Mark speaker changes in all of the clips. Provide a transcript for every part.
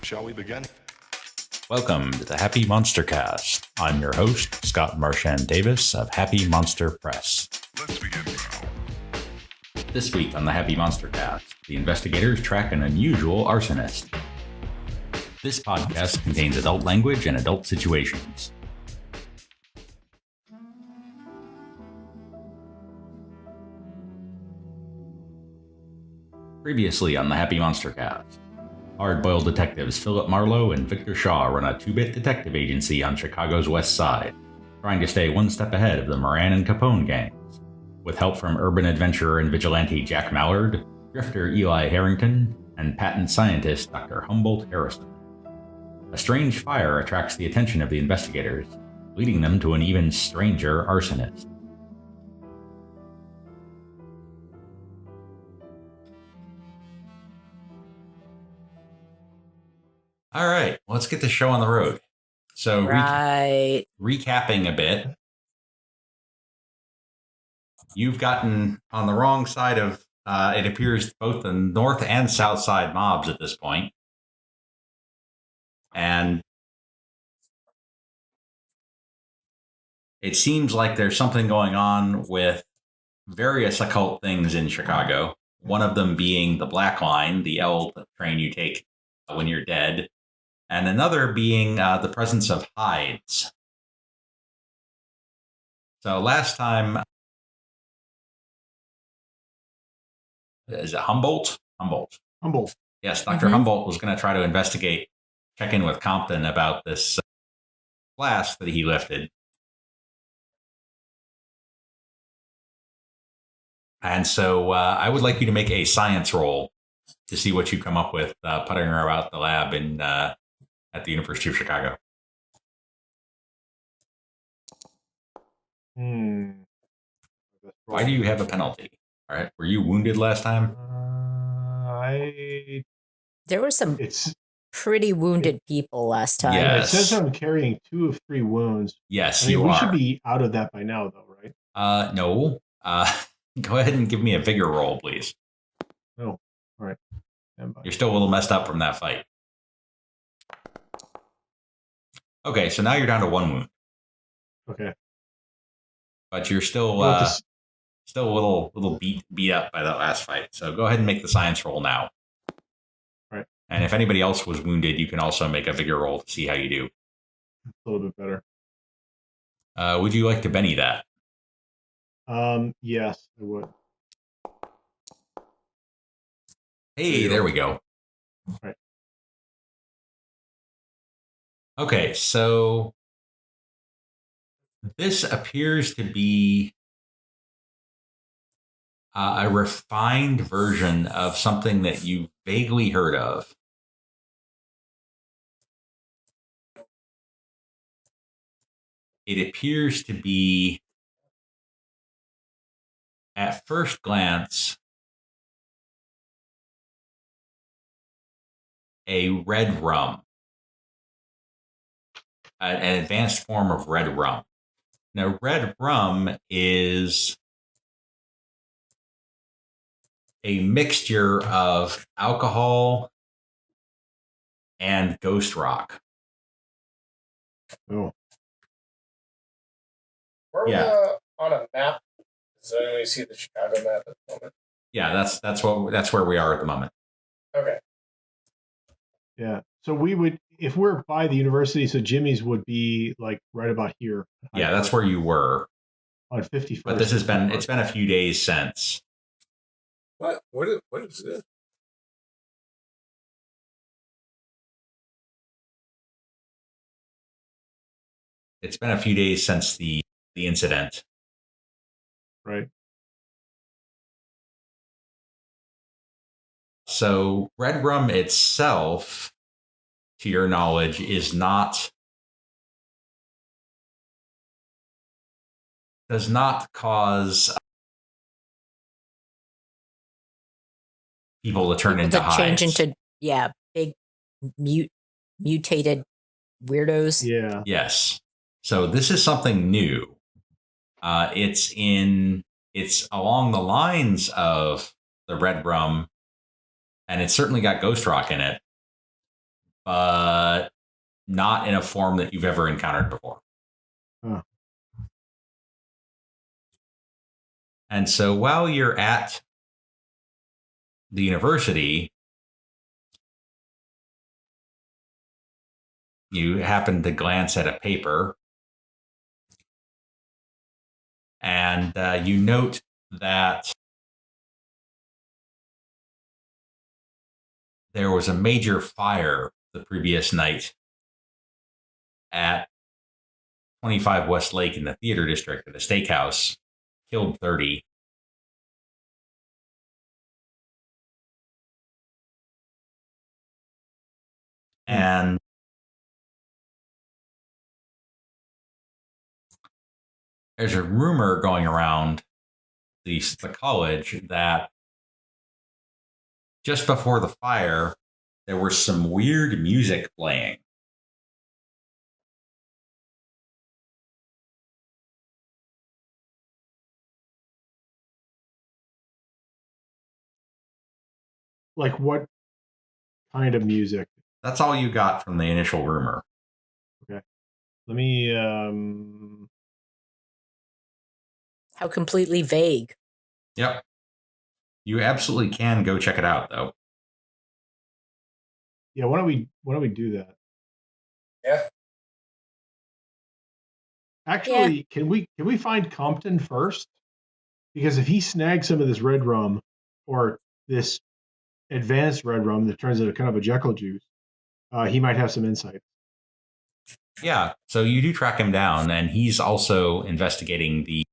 Speaker 1: Shall we begin?
Speaker 2: Welcome to the Happy MonsterCast. I'm your host, Scott Marchand Davis of Happy Monster Press.
Speaker 1: Let's begin now.
Speaker 2: This week on the Happy MonsterCast, the investigators track an unusual arsonist. This podcast contains adult language and adult situations. Previously on the Happy MonsterCast, hard-boiled detectives Philip Marlowe and Victor Shaw run a two-bit detective agency on Chicago's West Side, trying to stay one step ahead of the Moran and Capone gangs. With help from urban adventurer and vigilante Jack Mallard, drifter Eli Harrington, and patent scientist Dr. Humboldt Harrison. A strange fire attracts the attention of the investigators, leading them to an even stranger arsonist. All right, let's get the show on the road. So, recapping a bit, you've gotten on the wrong side of, it appears, both the north and south side mobs at this point. And it seems like there's something going on with various occult things in Chicago. One of them being the Black Line, the L train you take when you're dead. And another being the presence of hides. So last time, is it Humboldt? Humboldt. Yes, Dr. Humboldt was going to try to investigate, check in with Compton about this blast that he lifted. And so I would like you to make a science roll to see what you come up with putting her about the lab in at the University of Chicago. Why do you have a penalty? All right. Were you wounded last time?
Speaker 3: There were some pretty wounded people last time.
Speaker 2: Yes.
Speaker 4: It says I'm carrying 2 of 3 wounds.
Speaker 2: Yes,
Speaker 4: you
Speaker 2: are.
Speaker 4: We should be out of that by now, though, right?
Speaker 2: No. Go ahead and give me a vigor roll, please.
Speaker 4: Oh, all right.
Speaker 2: You're still a little messed up from that fight. Okay, so now you're down to 1 wound.
Speaker 4: Okay.
Speaker 2: But you're still still a little beat up by that last fight. So go ahead and make the science roll now.
Speaker 4: All right.
Speaker 2: And if anybody else was wounded, you can also make a vigor roll to see how you do.
Speaker 4: A little bit better.
Speaker 2: Would you like to Benny that?
Speaker 4: Yes, I would.
Speaker 2: Hey, there we go.
Speaker 4: All right.
Speaker 2: Okay, so this appears to be a refined version of something that you've vaguely heard of. It appears to be, at first glance, a red rum. An advanced form of red rum. Now, red rum is a mixture of alcohol and ghost rock.
Speaker 4: Oh.
Speaker 5: We're on a map. So we see the Chicago map at the moment.
Speaker 2: Yeah, that's where we are at the moment.
Speaker 5: Okay.
Speaker 4: Yeah. So we would, if we're by the university, so Jimmy's would be like right about here.
Speaker 2: Yeah, that's where you were.
Speaker 4: On 51st.
Speaker 2: But it's been a few days since.
Speaker 5: What is this?
Speaker 2: It's been a few days since the incident.
Speaker 4: Right.
Speaker 2: So red rum itself, to your knowledge, does not cause people to turn into hides.
Speaker 3: Change into big mutated weirdos.
Speaker 4: Yeah.
Speaker 2: Yes. So this is something new. It's along the lines of the red rum, And it's certainly got ghost rock in it, but not in a form that you've ever encountered before.
Speaker 4: Huh.
Speaker 2: And so while you're at the university, you happen to glance at a paper, and you note that there was a major fire the previous night at 25 West Lake in the theater district at a steakhouse, killed 30. And there's a rumor going around the college that just before the fire, there was some weird music playing.
Speaker 4: Like what kind of music?
Speaker 2: That's all you got from the initial rumor.
Speaker 4: Okay. Let me
Speaker 3: How completely vague.
Speaker 2: Yep. You absolutely can go check it out, though.
Speaker 4: yeah, why don't we do that?
Speaker 5: Yeah.
Speaker 4: Actually, can we find Compton first? Because if he snags some of this red rum or this advanced red rum that turns into kind of a Jekyll juice, he might have some insight.
Speaker 2: Yeah, so you do track him down, and he's also investigating the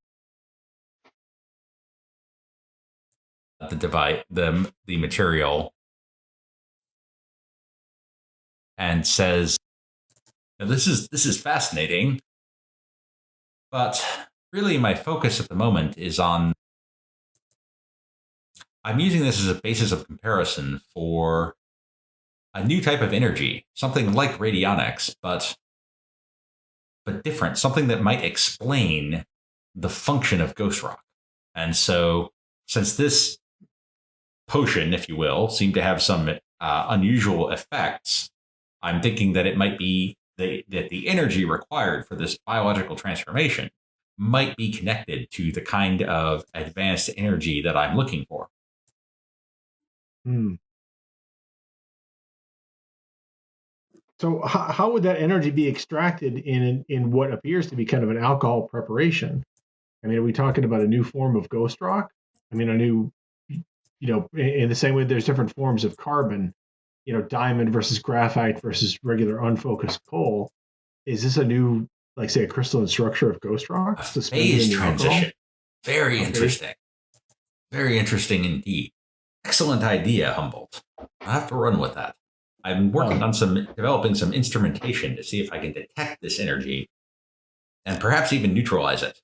Speaker 2: device, the material, and says, "This is fascinating, but really my focus at the moment is on. I'm using this as a basis of comparison for a new type of energy, something like radionics, but different, something that might explain the function of ghost rock. And so, since this potion, if you will, seemed to have some unusual effects, I'm thinking that it might be that the energy required for this biological transformation might be connected to the kind of advanced energy that I'm looking for."
Speaker 4: So how would that energy be extracted in what appears to be kind of an alcohol preparation? I mean, are we talking about a new form of ghost rock? I mean, a new, in the same way there's different forms of carbon, diamond versus graphite versus regular unfocused coal. Is this a new, like, say, a crystalline structure of ghost rock?
Speaker 2: A phase transition. Very interesting. Very interesting indeed. Excellent idea, Humboldt. I'll have to run with that. I'm working on developing some instrumentation to see if I can detect this energy and perhaps even neutralize it.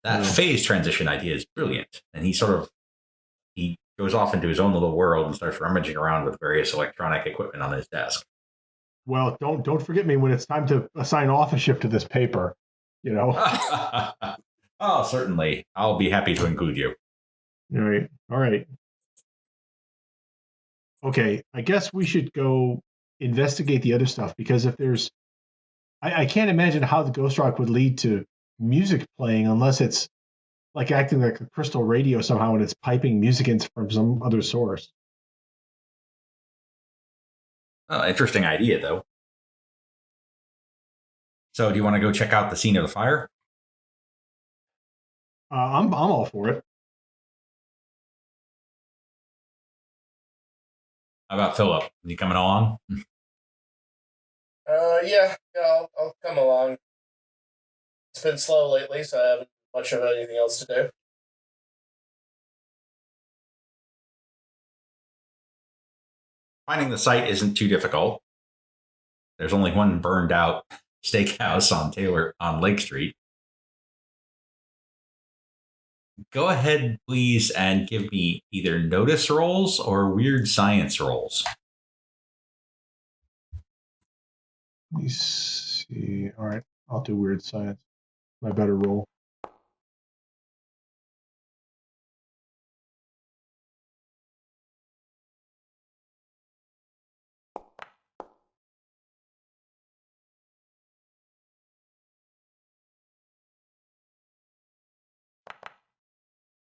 Speaker 2: That phase transition idea is brilliant. And he goes off into his own little world and starts rummaging around with various electronic equipment on his desk.
Speaker 4: Well, don't forget me when it's time to assign authorship to this paper,
Speaker 2: Oh, certainly. I'll be happy to include you.
Speaker 4: All right. Okay, I guess we should go investigate the other stuff, because if there's, I can't imagine how the ghost rock would lead to music playing unless it's like acting like a crystal radio somehow and it's piping music in from some other source.
Speaker 2: Oh, interesting idea, though. So, do you want to go check out the scene of the fire?
Speaker 4: I'm all for it.
Speaker 2: How about Philip? Is he coming along?
Speaker 5: Yeah, I'll come along. It's been slow lately, so I haven't much of anything else to do.
Speaker 2: Finding the site isn't too difficult. There's only one burned out steakhouse on Lake Street. Go ahead, please, and give me either notice rolls or weird science rolls.
Speaker 4: Let me see. All right, I'll do weird science. My better roll.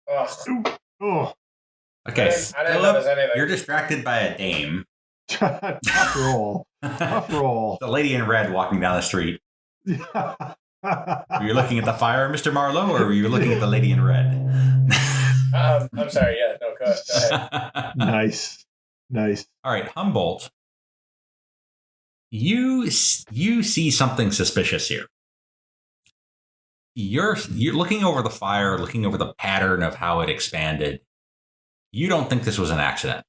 Speaker 5: Ugh.
Speaker 4: Oh,
Speaker 2: Okay,
Speaker 5: I didn't notice
Speaker 2: Philip,
Speaker 5: anything.
Speaker 2: you're distracted by a dame.
Speaker 4: tough roll. Tough roll.
Speaker 2: The lady in red walking down the street. Were you looking at the fire, Mr. Marlowe, or were you looking at the lady in red?
Speaker 5: I'm sorry. Yeah, no, go ahead.
Speaker 4: Nice.
Speaker 2: All right, Humboldt. You see something suspicious here. You're looking over the fire, looking over the pattern of how it expanded. You don't think this was an accident.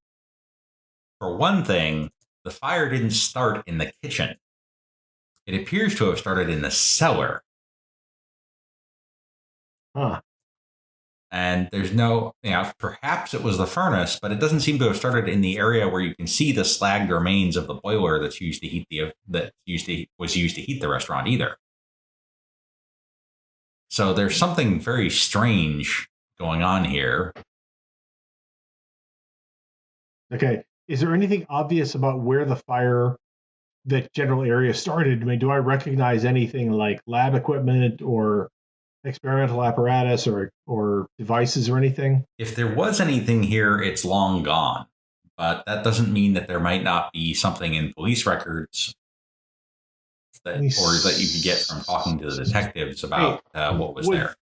Speaker 2: For one thing, the fire didn't start in the kitchen. It appears to have started in the cellar.
Speaker 4: Huh.
Speaker 2: And there's no, perhaps it was the furnace, but it doesn't seem to have started in the area where you can see the slagged remains of the boiler that's used to heat was used to heat the restaurant either. So there's something very strange going on here.
Speaker 4: Okay. Is there anything obvious about where the fire, that general area started? I mean, do I recognize anything like lab equipment or experimental apparatus or devices or anything?
Speaker 2: If there was anything here, it's long gone. But that doesn't mean that there might not be something in police records that you could get from talking to the detectives about what was there.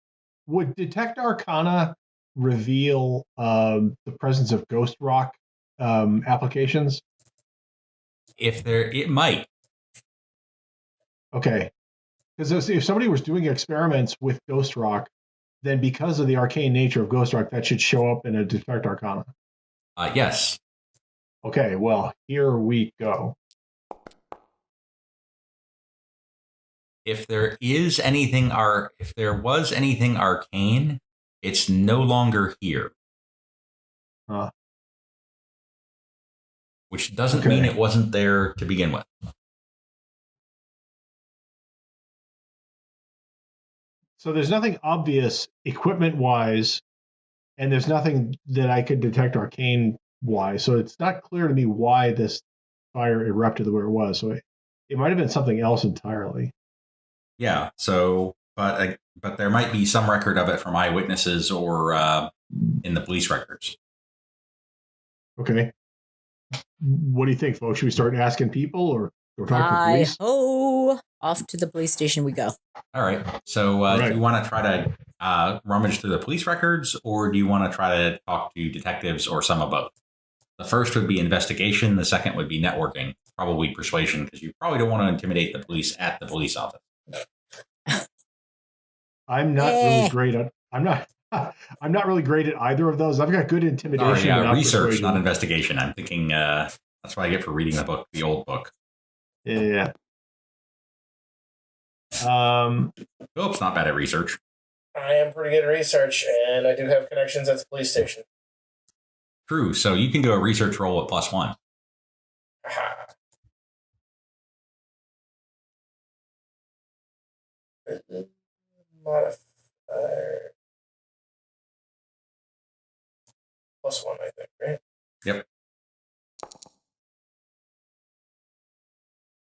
Speaker 4: Would Detect Arcana reveal the presence of ghost rock applications?
Speaker 2: It might.
Speaker 4: Okay. Because if somebody was doing experiments with ghost rock, then because of the arcane nature of ghost rock, that should show up in a Detect Arcana.
Speaker 2: Yes.
Speaker 4: Okay, well, here we go.
Speaker 2: If there was anything arcane, it's no longer here. Which doesn't mean it wasn't there to begin with.
Speaker 4: So there's nothing obvious equipment-wise, and there's nothing that I could detect arcane-wise. So it's not clear to me why this fire erupted the way it was. So it might have been something else entirely.
Speaker 2: Yeah. So, but there might be some record of it from eyewitnesses or in the police records.
Speaker 4: Okay. What do you think, folks? Should we start asking people or talk to the police?
Speaker 3: Off to the police station we go.
Speaker 2: All right. So do you want to try to rummage through the police records, or do you want to try to talk to detectives, or some of both? The first would be investigation. The second would be networking, probably persuasion, because you probably don't want to intimidate the police at the police office.
Speaker 4: I'm not really great at. I'm not really great at either of those. I've got good intimidation.
Speaker 2: Research,
Speaker 4: persuasion.
Speaker 2: not investigation. I'm thinking that's what I get for reading the old book.
Speaker 4: Yeah.
Speaker 2: Philip's not bad at research.
Speaker 5: I am pretty good at research, and I do have connections at the police station.
Speaker 2: True. So you can do a research roll at +1.
Speaker 5: Aha. Modifier. +1, I think, right?
Speaker 2: Yep.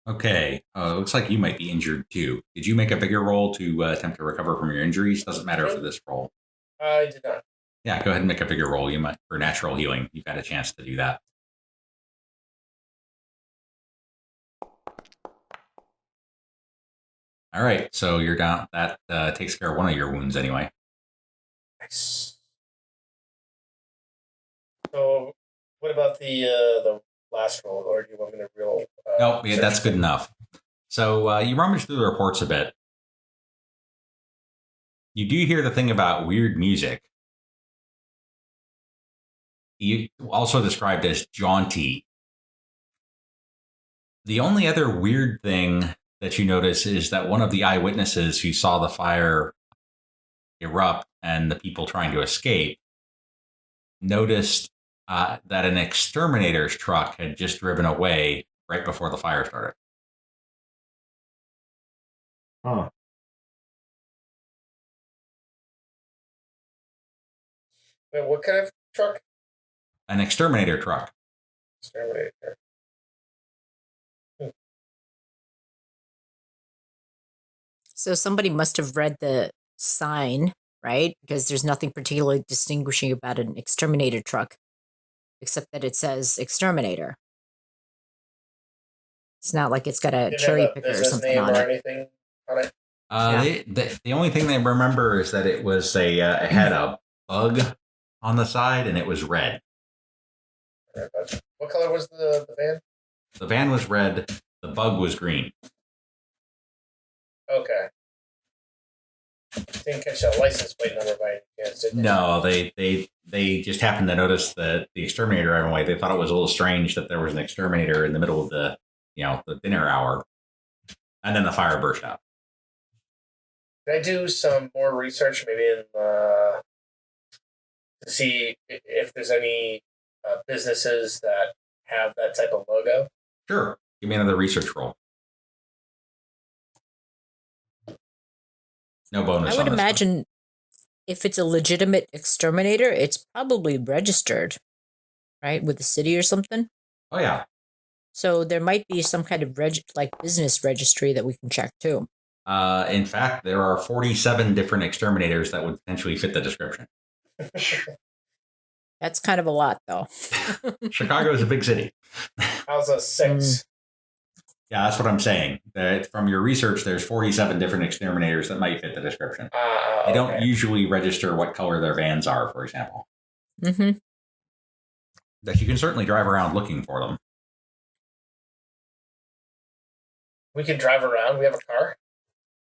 Speaker 2: Okay. Looks like you might be injured too. Did you make a bigger roll to attempt to recover from your injuries? Doesn't matter for this roll.
Speaker 5: I did not.
Speaker 2: Yeah, go ahead and make a bigger roll. You might for natural healing. You've had a chance to do that. All right. So you're down. That takes care of one of your wounds anyway.
Speaker 5: Nice. So, what about the last roll, or do you want me to roll?
Speaker 2: No, yeah, that's good enough. So you rummage through the reports a bit. You do hear the thing about weird music. Also described as jaunty. The only other weird thing that you notice is that one of the eyewitnesses who saw the fire erupt and the people trying to escape noticed that an exterminator's truck had just driven away right before the fire started.
Speaker 4: Huh.
Speaker 5: Wait, what kind of truck?
Speaker 2: An exterminator truck.
Speaker 5: Exterminator truck.
Speaker 3: So somebody must have read the sign right? Because there's nothing particularly distinguishing about an exterminator truck, except that it says exterminator. It's not like it's got a
Speaker 5: Didn't have
Speaker 3: cherry
Speaker 5: a
Speaker 3: picker or
Speaker 5: business
Speaker 3: something
Speaker 5: name
Speaker 3: on
Speaker 5: or
Speaker 3: it.
Speaker 5: anything on it.
Speaker 2: The only thing they remember is that it was it had a bug on the side and it was red.
Speaker 5: What color was the van?
Speaker 2: The van was red. The bug was green.
Speaker 5: Okay. Didn't catch that license plate number by any chance, did they?
Speaker 2: No, they just happened to notice the exterminator right away. They thought it was a little strange that there was an exterminator in the middle of the dinner hour, and then the fire burst out.
Speaker 5: Can I do some more research, maybe to see if there's any businesses that have that type of logo?
Speaker 2: Sure. Give me another research roll. No bonus.
Speaker 3: I would
Speaker 2: on this
Speaker 3: imagine if it's a legitimate exterminator, it's probably registered, right, with the city or something.
Speaker 2: one. Oh yeah.
Speaker 3: So there might be some kind of business registry that we can check too.
Speaker 2: In fact, there are 47 different exterminators that would potentially fit the description.
Speaker 3: That's kind of a lot, though.
Speaker 2: Chicago is a big city.
Speaker 5: How's a 6?
Speaker 2: Yeah, that's what I'm saying. That from your research, there's 47 different exterminators that might fit the description. They don't usually register what color their vans are, for example.
Speaker 3: Mm-hmm.
Speaker 2: That you can certainly drive around looking for them.
Speaker 5: We can drive around. We have a car.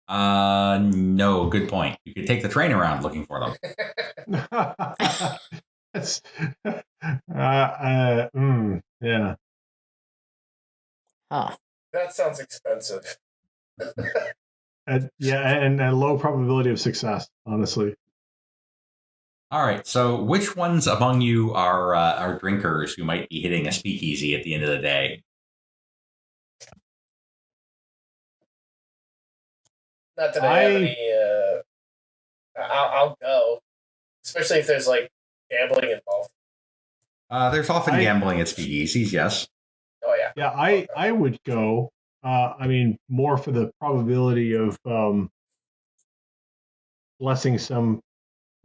Speaker 2: No, good point. You could take the train around looking for them.
Speaker 4: That's, yeah.
Speaker 3: Huh.
Speaker 5: That sounds expensive.
Speaker 4: Yeah, and a low probability of success, honestly.
Speaker 2: All right. So, which ones among you are drinkers who might be hitting a speakeasy at the end of the day?
Speaker 5: Not that I have any. I'll go, especially if there's like gambling involved.
Speaker 2: There's often gambling at speakeasies. Yes.
Speaker 5: Oh yeah.
Speaker 4: Yeah, I would go. I mean, more for the probability of blessing some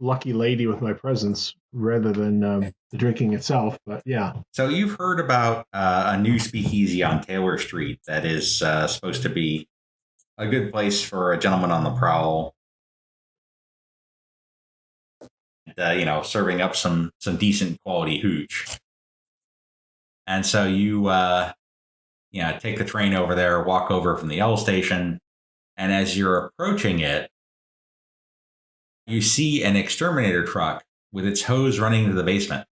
Speaker 4: lucky lady with my presence rather than the drinking itself. But yeah.
Speaker 2: So you've heard about a new speakeasy on Taylor Street that is supposed to be a good place for a gentleman on the prowl. Serving up some decent quality hooch. And so you take the train over there, walk over from the L station, and as you're approaching it, you see an exterminator truck with its hose running into the basement.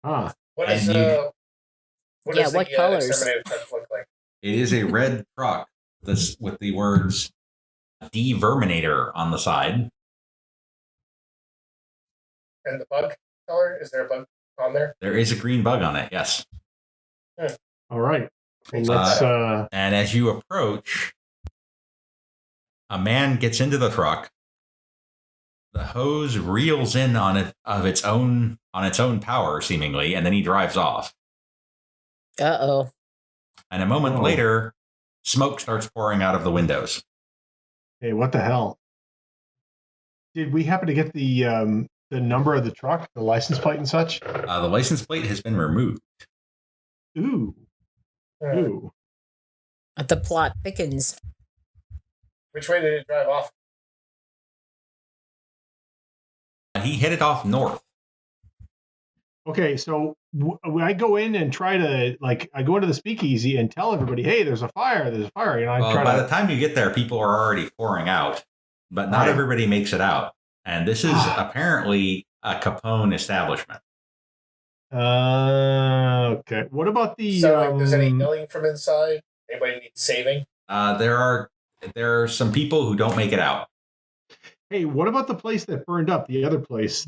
Speaker 4: Ah.
Speaker 5: What
Speaker 3: colors?
Speaker 5: exterminator truck look like?
Speaker 2: It is a red truck with the words "Deverminator" on the side.
Speaker 5: And the bug color? Is there a bug on there?
Speaker 2: There is a green bug on it, yes.
Speaker 4: All right. Well, let's.
Speaker 2: And as you approach, a man gets into the truck. The hose reels in on its own power, seemingly, and then he drives off.
Speaker 3: Uh-oh.
Speaker 2: And a moment later, smoke starts pouring out of the windows.
Speaker 4: Hey, what the hell? Did we happen to get the number of the truck, the license plate and such?
Speaker 2: The license plate has been removed.
Speaker 4: Ooh. Ooh.
Speaker 3: The plot thickens.
Speaker 5: Which way did it drive off?
Speaker 2: He headed off north.
Speaker 4: Okay, so when I go in and try to, I go into the speakeasy and tell everybody, hey, there's a fire.
Speaker 2: By the time you get there, people are already pouring out, but not everybody makes it out. And this is apparently a Capone establishment.
Speaker 4: Okay. What about the...
Speaker 5: So, there's any yelling from inside? Anybody need saving?
Speaker 2: There are some people who don't make it out.
Speaker 4: Hey, what about the place that burned up? The other place?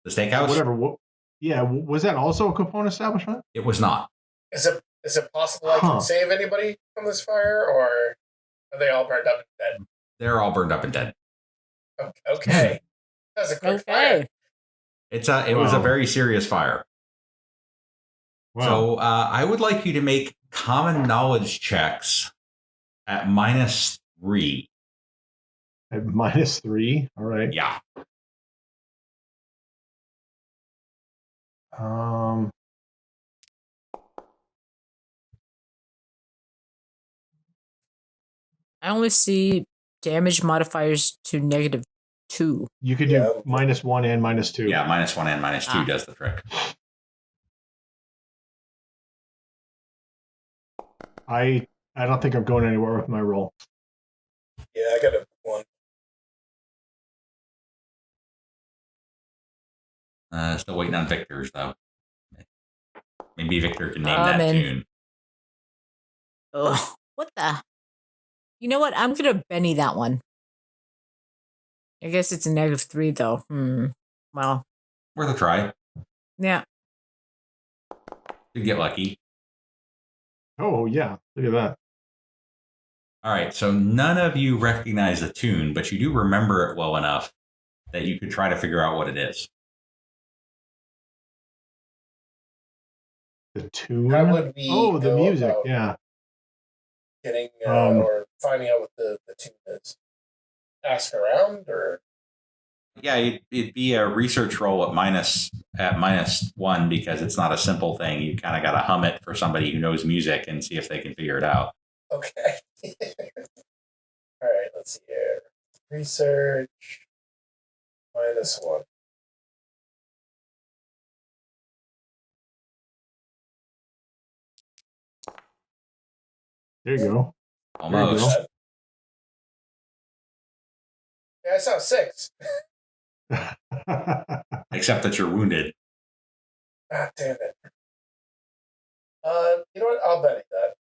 Speaker 2: The steakhouse?
Speaker 4: Whatever. Was that also a Capone establishment?
Speaker 2: It was not.
Speaker 5: Is it possible I can save anybody from this fire, or are they all burned up and dead?
Speaker 2: They're all burned up and dead.
Speaker 5: Okay. That was a quick fire.
Speaker 2: It was a very serious fire.
Speaker 4: Wow.
Speaker 2: So I would like you to make common knowledge checks at -3.
Speaker 4: At -3. All right.
Speaker 2: Yeah.
Speaker 3: I only see damage modifiers to -2.
Speaker 4: You could
Speaker 5: Yeah.
Speaker 4: do -1 and -2.
Speaker 2: Yeah, -1 and -2 does the trick.
Speaker 4: I don't think I'm going anywhere with my roll.
Speaker 5: Yeah, I got a 1.
Speaker 2: Still waiting on Victor's, though. Maybe Victor can name
Speaker 3: I'm
Speaker 2: that
Speaker 3: in.
Speaker 2: tune.
Speaker 3: Ugh, what the? You know what? I'm gonna Benny that one. I guess it's a -3 though. Well,
Speaker 2: Worth a try.
Speaker 3: yeah.
Speaker 2: Could get lucky.
Speaker 4: Oh, yeah. Look at that.
Speaker 2: All right, so none of you recognize the tune, but you do remember it well enough that you could try to figure out what it is.
Speaker 4: The tune?
Speaker 5: How would we
Speaker 4: the
Speaker 5: go
Speaker 4: music.
Speaker 5: about
Speaker 4: Yeah.
Speaker 5: getting or finding out what the tune is? Ask around, or
Speaker 2: Yeah, it'd be a research roll at -1 because it's not a simple thing. You kind of got to hum it for somebody who knows music and see if they can figure it out.
Speaker 5: okay. All right, let's see here. Research -1.
Speaker 4: There you go.
Speaker 2: Almost.
Speaker 5: Yeah, I saw 6.
Speaker 2: Except that you're wounded.
Speaker 5: Ah, damn it. You know what? I'll bet that.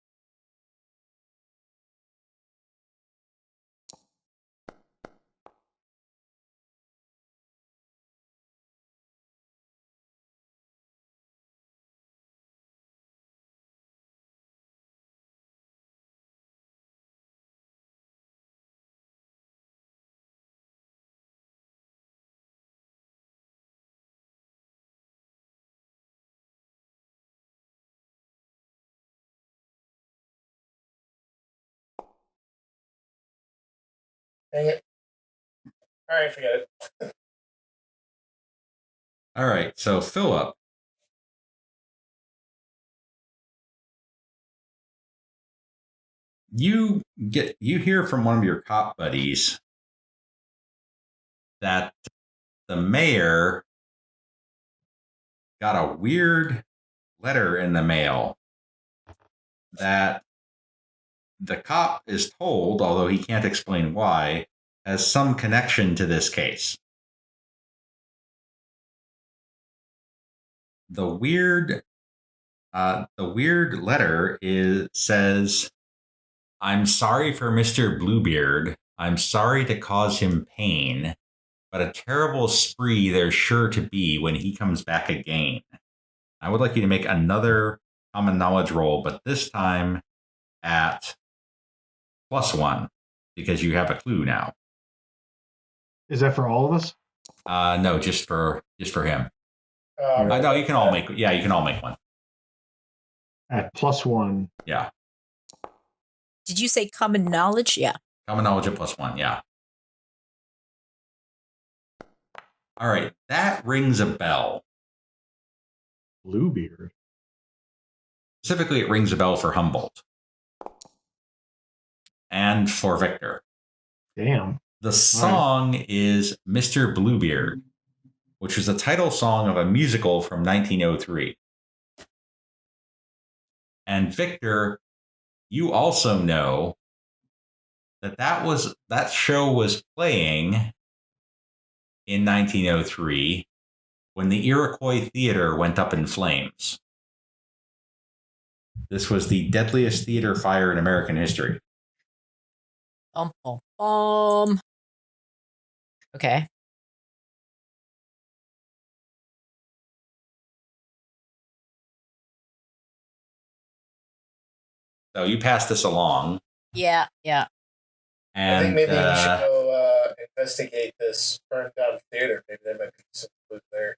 Speaker 5: Dang it. All right, forget it.
Speaker 2: All right, so Philip. You hear from one of your cop buddies that the mayor got a weird letter in the mail that the cop is told, although he can't explain why, has some connection to this case. The weird letter says, "I'm sorry for Mr. Bluebeard. I'm sorry to cause him pain, but a terrible spree there's sure to be when he comes back again. I would like you to make another common knowledge roll, but this time at +1, because you have a clue now."
Speaker 4: Is that for all of us?
Speaker 2: No, just for him.
Speaker 5: Right.
Speaker 2: No, you can all make. Yeah, you can all make one.
Speaker 4: At +1.
Speaker 2: Yeah,
Speaker 3: Did you say common knowledge? Yeah.
Speaker 2: common knowledge at +1. Yeah. All right, that rings a bell.
Speaker 4: Bluebeard.
Speaker 2: Specifically, it rings a bell for Humboldt and for Victor.
Speaker 4: Damn.
Speaker 2: The song is Mr. Bluebeard, which was the title song of a musical from 1903. And Victor, you also know that show was playing in 1903 when the Iroquois Theater went up in flames. This was the deadliest theater fire in American history.
Speaker 3: Okay.
Speaker 2: So you pass this along.
Speaker 3: Yeah.
Speaker 2: And
Speaker 5: I think maybe we should go investigate this burned down theater. Maybe there might be some clues there.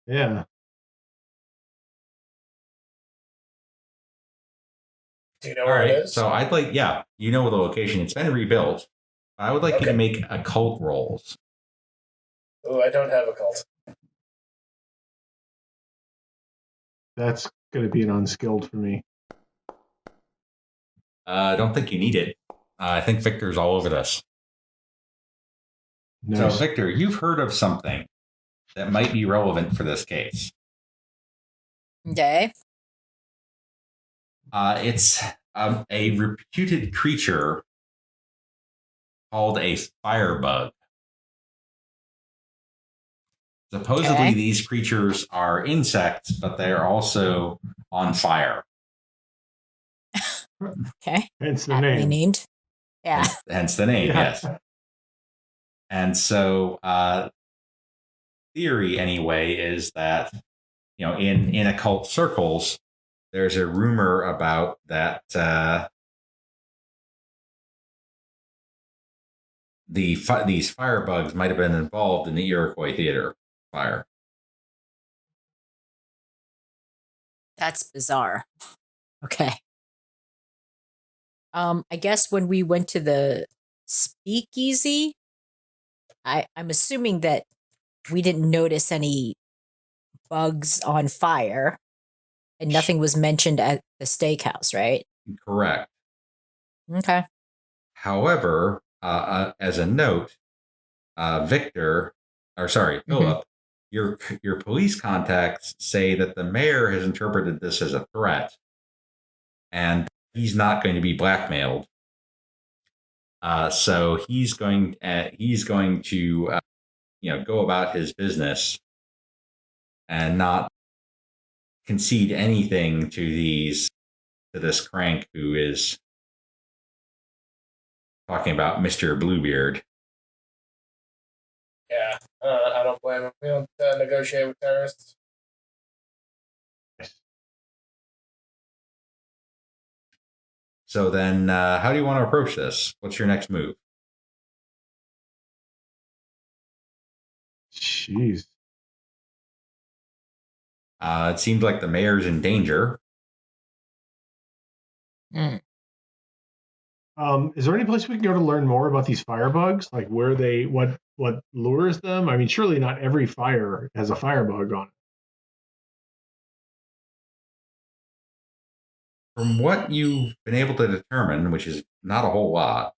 Speaker 4: Yeah.
Speaker 5: Do you know
Speaker 2: all
Speaker 5: where
Speaker 2: right.
Speaker 5: it is?
Speaker 2: So I'd like, you know the location. It's been rebuilt. I would like you to
Speaker 5: Okay.
Speaker 2: make occult rolls.
Speaker 5: Oh, I don't have a cult.
Speaker 4: That's going to be an unskilled for me.
Speaker 2: I don't think you need it. I think Victor's all over this.
Speaker 4: Nice.
Speaker 2: So, Victor, you've heard of something that might be relevant for this case.
Speaker 3: Okay.
Speaker 2: It's a reputed creature called a firebug. Supposedly,
Speaker 3: Okay.
Speaker 2: these creatures are insects, but they are also on fire.
Speaker 3: Okay.
Speaker 4: Hence the
Speaker 3: Aptly
Speaker 4: name.
Speaker 3: named. Yeah.
Speaker 2: Hence the name,
Speaker 4: Yeah.
Speaker 2: yes. And so, theory anyway is that, in occult circles, there's a rumor about that these firebugs might have been involved in the Iroquois theater fire.
Speaker 3: That's bizarre. Okay. I guess when we went to the speakeasy, I'm assuming that we didn't notice any bugs on fire and nothing was mentioned at the steakhouse, right?
Speaker 2: Correct.
Speaker 3: Okay.
Speaker 2: However, as a note, Philip, your police contacts say that the mayor has interpreted this as a threat, and he's not going to be blackmailed. So he's going to go about his business and not concede anything to this crank who is talking about Mr. Bluebeard.
Speaker 5: Yeah, I don't blame him. We don't negotiate with terrorists.
Speaker 2: So then, how do you want to approach this? What's your next move?
Speaker 4: Jeez.
Speaker 2: It seems like the mayor's in danger.
Speaker 3: Mm.
Speaker 4: Is there any place we can go to learn more about these firebugs? Like where what lures them? I mean, surely not every fire has a firebug on it.
Speaker 2: From what you've been able to determine, which is not a whole lot,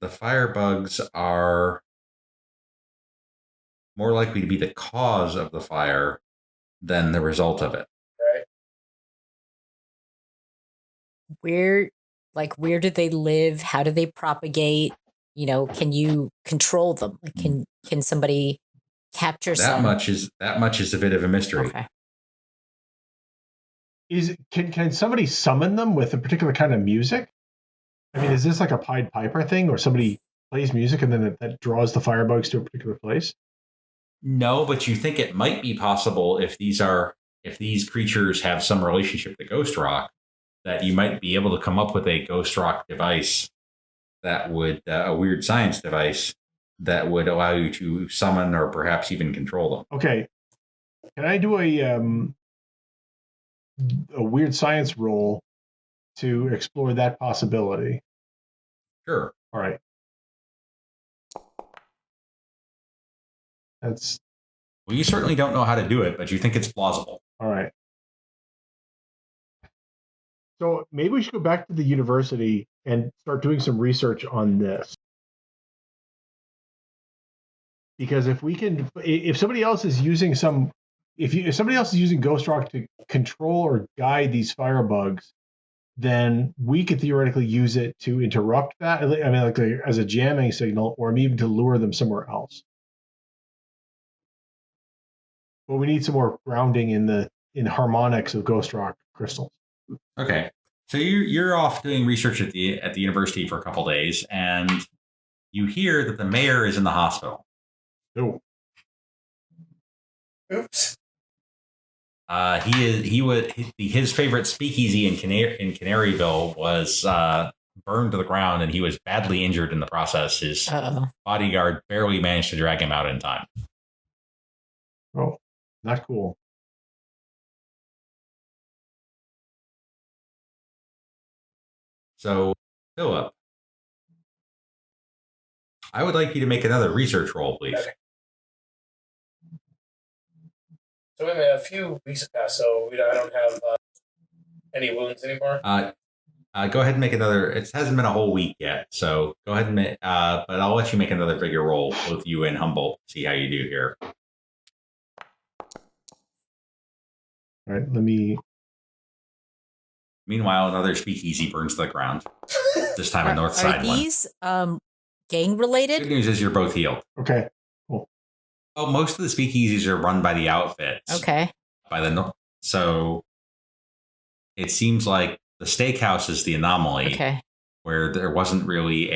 Speaker 2: the firebugs are more likely to be the cause of the fire than the result of it.
Speaker 5: Right?
Speaker 3: Where do they live? How do they propagate? Can you control them? Like, can somebody capture
Speaker 2: That
Speaker 3: some?
Speaker 2: much is a bit of a mystery.
Speaker 3: Okay.
Speaker 4: Can somebody summon them with a particular kind of music? I mean, is this like a Pied Piper thing, or somebody plays music and then that draws the firebugs to a particular place?
Speaker 2: No, but you think it might be possible if these creatures have some relationship to Ghost Rock, that you might be able to come up with a Ghost Rock device that would a weird science device that would allow you to summon or perhaps even control them.
Speaker 4: Okay, can I do a weird science roll to explore that possibility?
Speaker 2: Sure.
Speaker 4: All right. That's
Speaker 2: Well, you certainly don't know how to do it, but you think it's plausible.
Speaker 4: all right. So maybe we should go back to the university and start doing some research on this. Because if somebody else is using if somebody else is using Ghost Rock to control or guide these firebugs, then we could theoretically use it to interrupt that. I mean, like as a jamming signal, or even to lure them somewhere else. But we need some more grounding in harmonics of Ghost Rock crystals.
Speaker 2: Okay. So you're off doing research at the university for a couple days, and you hear that the mayor is in the hospital.
Speaker 4: Oh.
Speaker 5: Oops.
Speaker 2: His favorite speakeasy in Canaryville was burned to the ground, and he was badly injured in the process. His bodyguard barely managed to drag him out in time.
Speaker 4: Oh, not cool.
Speaker 2: So, Philip, I would like you to make another research roll, please.
Speaker 5: Okay. So wait a minute, a few weeks have passed, so I don't have any wounds anymore.
Speaker 2: Go ahead and make another. It hasn't been a whole week yet, so go ahead and make. But I'll let you make another figure roll, both you and Humboldt. See how you do here.
Speaker 4: All right, let me.
Speaker 2: Meanwhile, another speakeasy burns to the ground. This time a north
Speaker 3: Are
Speaker 2: side one.
Speaker 3: these gang
Speaker 2: Good
Speaker 3: related?
Speaker 2: news is you're both healed.
Speaker 4: Okay, cool.
Speaker 2: Oh, most of the speakeasies are run by the outfits.
Speaker 3: Okay.
Speaker 2: So it seems like the steakhouse is the anomaly,
Speaker 3: Okay.
Speaker 2: where there wasn't really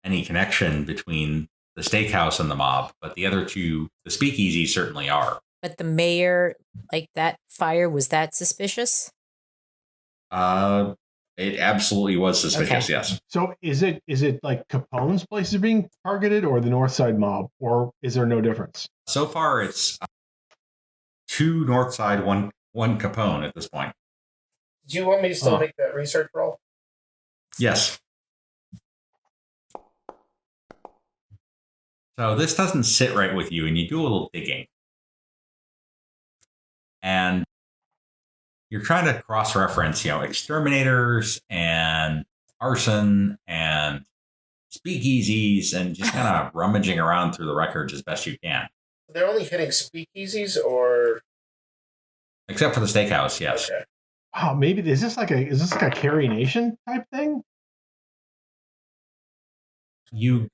Speaker 2: any connection between the steakhouse and the mob, but the other two, the speakeasies, certainly are.
Speaker 3: But the mayor, like that fire, was that suspicious?
Speaker 2: It absolutely was suspicious.
Speaker 3: Okay.
Speaker 2: Yes.
Speaker 4: So is it like Capone's place is being targeted, or the North Side mob, or is there no difference?
Speaker 2: So far, it's two North Side, one Capone at this point.
Speaker 5: Do you want me to still make that research roll?
Speaker 2: Yes. So this doesn't sit right with you, and you do a little digging. And you're trying to cross-reference, exterminators and arson and speakeasies and just kind of rummaging around through the records as best you can.
Speaker 5: They're only hitting speakeasies, or
Speaker 2: Except for the steakhouse, yes.
Speaker 5: okay.
Speaker 4: Oh, maybe is this like a Carrie Nation type thing?
Speaker 2: You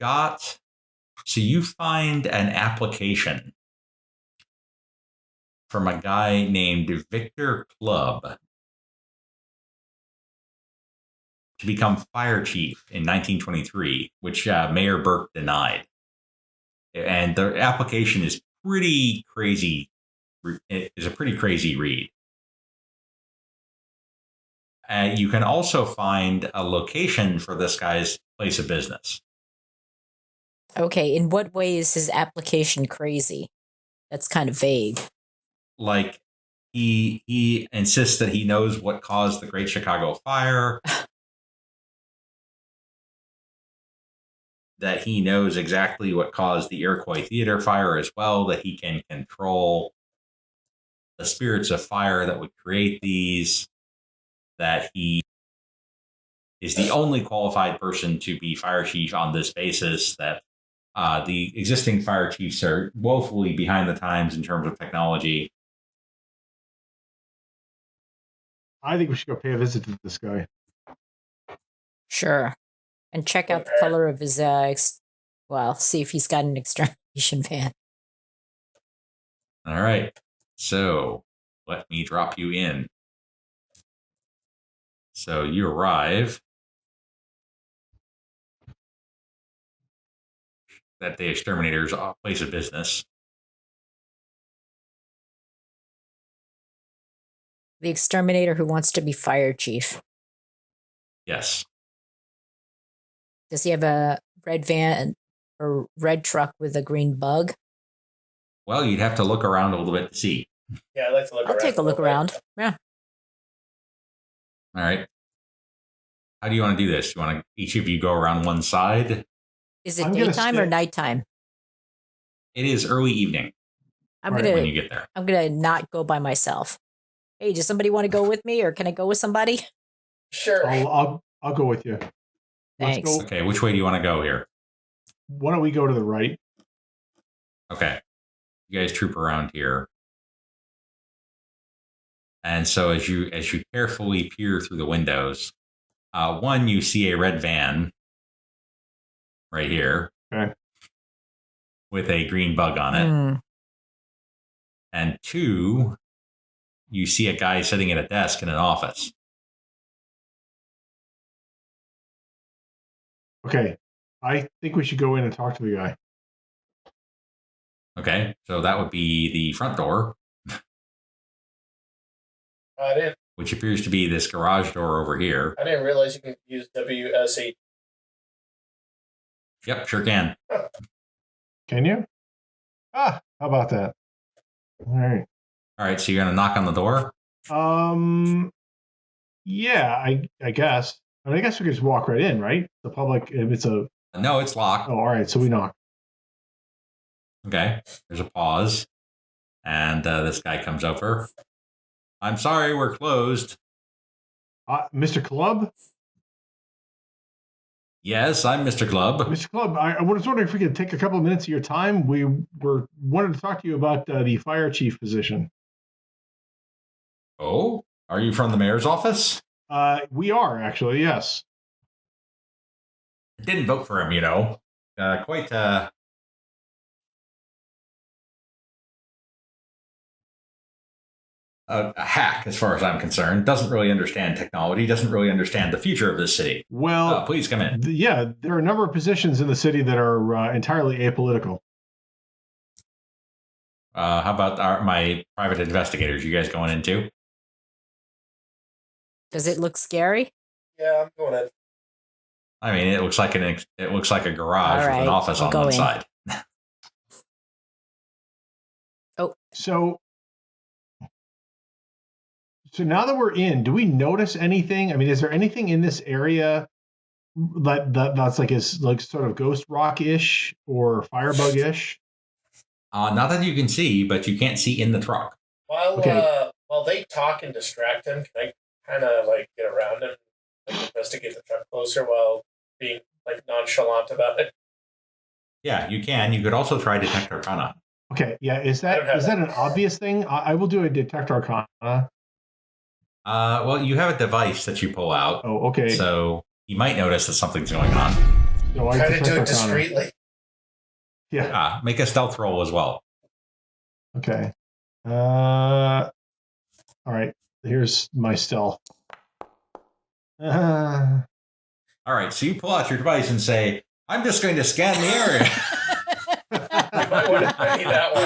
Speaker 2: find an application from a guy named Victor Clubb to become fire chief in 1923, which Mayor Burke denied. And the application is pretty crazy. It is a pretty crazy read. You can also find a location for this guy's place of business.
Speaker 3: Okay. In what way is his application crazy? That's kind of vague.
Speaker 2: Like, he insists that he knows what caused the Great Chicago Fire, that he knows exactly what caused the Iroquois Theater fire as well, that he can control the spirits of fire that would create these, that he is the only qualified person to be fire chief on this basis, that the existing fire chiefs are woefully behind the times in terms of technology.
Speaker 4: I think we should go pay a visit to this guy.
Speaker 3: Sure. And check out the color of his, see if he's got an extermination van.
Speaker 2: All right. So let me drop you in. So you arrive at the exterminator's place of business.
Speaker 3: The exterminator who wants to be fire chief.
Speaker 2: Yes.
Speaker 3: Does he have a red van or red truck with a green bug?
Speaker 2: Well, you'd have to look around a little bit to see.
Speaker 5: Yeah, I'd like to look
Speaker 3: I'll
Speaker 5: around.
Speaker 3: take a look around. Yeah.
Speaker 2: All right. How do you want to do this? You want to each of you go around one side?
Speaker 3: Is it
Speaker 4: I'm gonna
Speaker 3: daytime or nighttime?
Speaker 2: It is early evening when you get there.
Speaker 3: I'm gonna not go by myself. Hey, does somebody want to go with me, or can I go with somebody?
Speaker 5: Sure.
Speaker 4: I'll go with you.
Speaker 3: Thanks.
Speaker 4: Let's go.
Speaker 2: Okay, which way do you want to go here?
Speaker 4: Why don't we go to the right?
Speaker 2: Okay. You guys troop around here. And so as you carefully peer through the windows, one, you see a red van right here.
Speaker 4: Okay.
Speaker 2: With a green bug on it. And two, you see a guy sitting at a desk in an office.
Speaker 4: Okay. I think we should go in and talk to the guy.
Speaker 2: Okay, so that would be the front door, which appears to be this garage door over here.
Speaker 5: I didn't realize you could use WSA.
Speaker 2: Yep, sure can.
Speaker 4: Can you? How about that? All right.
Speaker 2: All right, so you're going to knock on the door?
Speaker 4: Yeah, I guess. I mean, I guess we could just walk right in, right? The public, if it's a.
Speaker 2: No, it's locked.
Speaker 4: Oh, all right. So we knock.
Speaker 2: Okay. There's a pause. And this guy comes over. I'm sorry, we're closed.
Speaker 4: Mr. Club?
Speaker 2: Yes, I'm Mr. Club.
Speaker 4: Mr. Club, I was wondering if we could take a couple of minutes of your time. We wanted to talk to you about the fire chief position.
Speaker 2: Oh, are you from the mayor's office?
Speaker 4: We are, actually, yes.
Speaker 2: I didn't vote for him, quite a hack, as far as I'm concerned. Doesn't really understand technology, doesn't really understand the future of this city.
Speaker 4: Well,
Speaker 2: please come in.
Speaker 4: Yeah, there are a number of positions in the city that are entirely apolitical.
Speaker 2: How about my private investigators? You guys going in too?
Speaker 3: Does it look scary?
Speaker 5: Yeah, I'm going in.
Speaker 2: I mean, it looks like a garage with an office on one side.
Speaker 3: Oh,
Speaker 4: so now that we're in, do we notice anything? I mean, is there anything in this area that's like sort of ghost rock-ish or firebug-ish?
Speaker 2: Not that you can see, but you can't see in the truck.
Speaker 5: While they talk and distract him, can I kind of like get around him and investigate the truck closer while being like nonchalant about it?
Speaker 2: Yeah, you can. You could also try Detect Arcana.
Speaker 4: Okay, yeah. Is that an obvious thing? I will do a Detect Arcana.
Speaker 2: Well, you have a device that you pull out.
Speaker 4: Oh, okay.
Speaker 2: So you might notice that something's going on.
Speaker 4: No, I
Speaker 5: try to do it discreetly.
Speaker 4: Yeah.
Speaker 2: Make a stealth roll as well.
Speaker 4: Okay. All right. Here's my stealth.
Speaker 2: All right. So you pull out your device and say, "I'm just going to scan the area."
Speaker 5: You might want to try that one,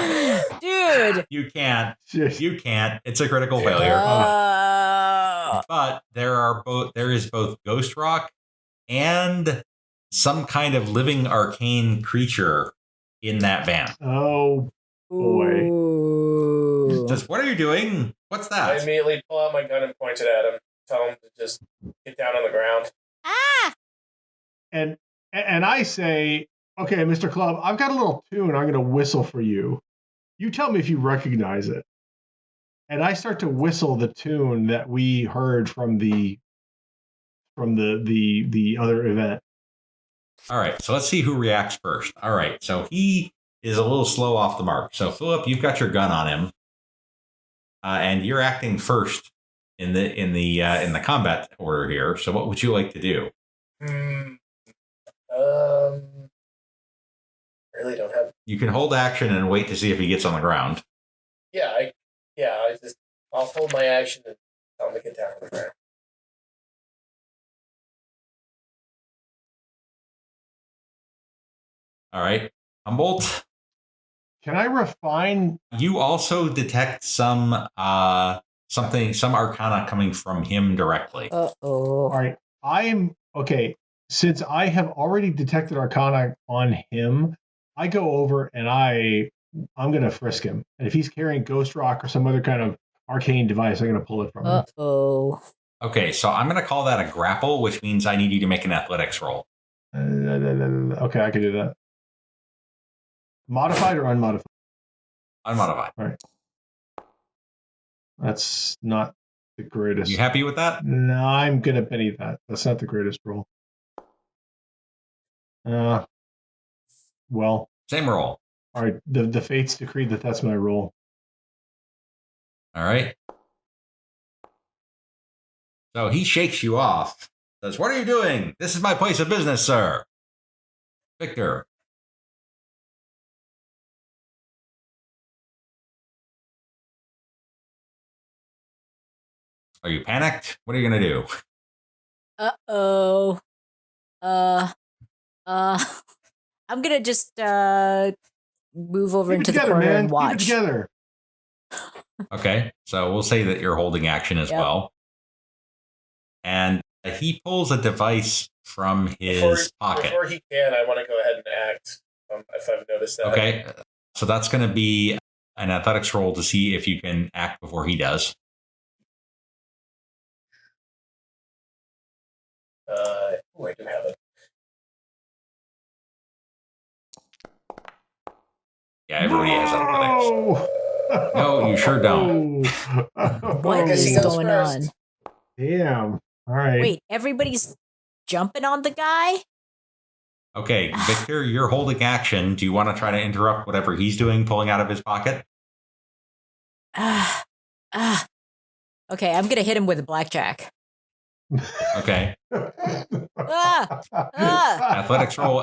Speaker 3: dude.
Speaker 2: You can't. You can't. It's a critical failure. But there is both ghost rock and some kind of living arcane creature in that van.
Speaker 4: Oh boy!
Speaker 2: Just what are you doing? What's that?
Speaker 5: I immediately pull out my gun and point it at him. Tell him to just get down on the ground.
Speaker 3: Ah!
Speaker 4: And I say, okay, Mr. Club, I've got a little tune. I'm going to whistle for you. You tell me if you recognize it. And I start to whistle the tune that we heard from the other event.
Speaker 2: All right, so let's see who reacts first. All right, so he is a little slow off the mark. So Philip, you've got your gun on him, and you're acting first in the combat order here. So what would you like to do?
Speaker 5: Really don't have.
Speaker 2: You can hold action and wait to see if he gets on the ground.
Speaker 5: I'll hold my action and tell him to get down on the ground.
Speaker 2: All right, Humboldt.
Speaker 4: Can I refine?
Speaker 2: You also detect some arcana coming from him directly.
Speaker 4: All right, I'm okay. Since I have already detected arcana on him, I go over and I'm going to frisk him. And if he's carrying ghost rock or some other kind of arcane device, I'm going to pull it from him.
Speaker 2: Okay, so I'm going to call that a grapple, which means I need you to make an athletics roll.
Speaker 4: Okay, I can do that. Modified or unmodified?
Speaker 2: Unmodified.
Speaker 4: All right. That's not the greatest.
Speaker 2: You happy with that?
Speaker 4: No, I'm going to penny that. That's not the greatest roll. Well.
Speaker 2: Same roll.
Speaker 4: All right, the fates decreed that that's my roll.
Speaker 2: All right. So he shakes you off. Says, "What are you doing? This is my place of business, sir." Victor. Are you panicked? What are you going to do?
Speaker 3: I'm going to just move over into the corner and watch.
Speaker 4: Keep it together.
Speaker 2: Okay, so we'll say that you're holding action as well. And he pulls a device from his pocket.
Speaker 5: Before he can, I want to go ahead and act, if I've noticed that.
Speaker 2: Okay, so that's going to be an athletics roll to see if you can act before he does.
Speaker 5: I do have it.
Speaker 2: Yeah, everybody has athletics. No, you sure don't.
Speaker 3: What
Speaker 5: Guess he
Speaker 3: is
Speaker 5: goes
Speaker 3: going
Speaker 5: first.
Speaker 3: on?
Speaker 4: Damn. All right.
Speaker 3: Wait, everybody's jumping on the guy?
Speaker 2: Okay, Victor, you're holding action. Do you want to try to interrupt whatever he's doing, pulling out of his pocket?
Speaker 3: Okay, I'm gonna hit him with a blackjack.
Speaker 2: Okay.
Speaker 3: Ah! Ah!
Speaker 2: Athletics roll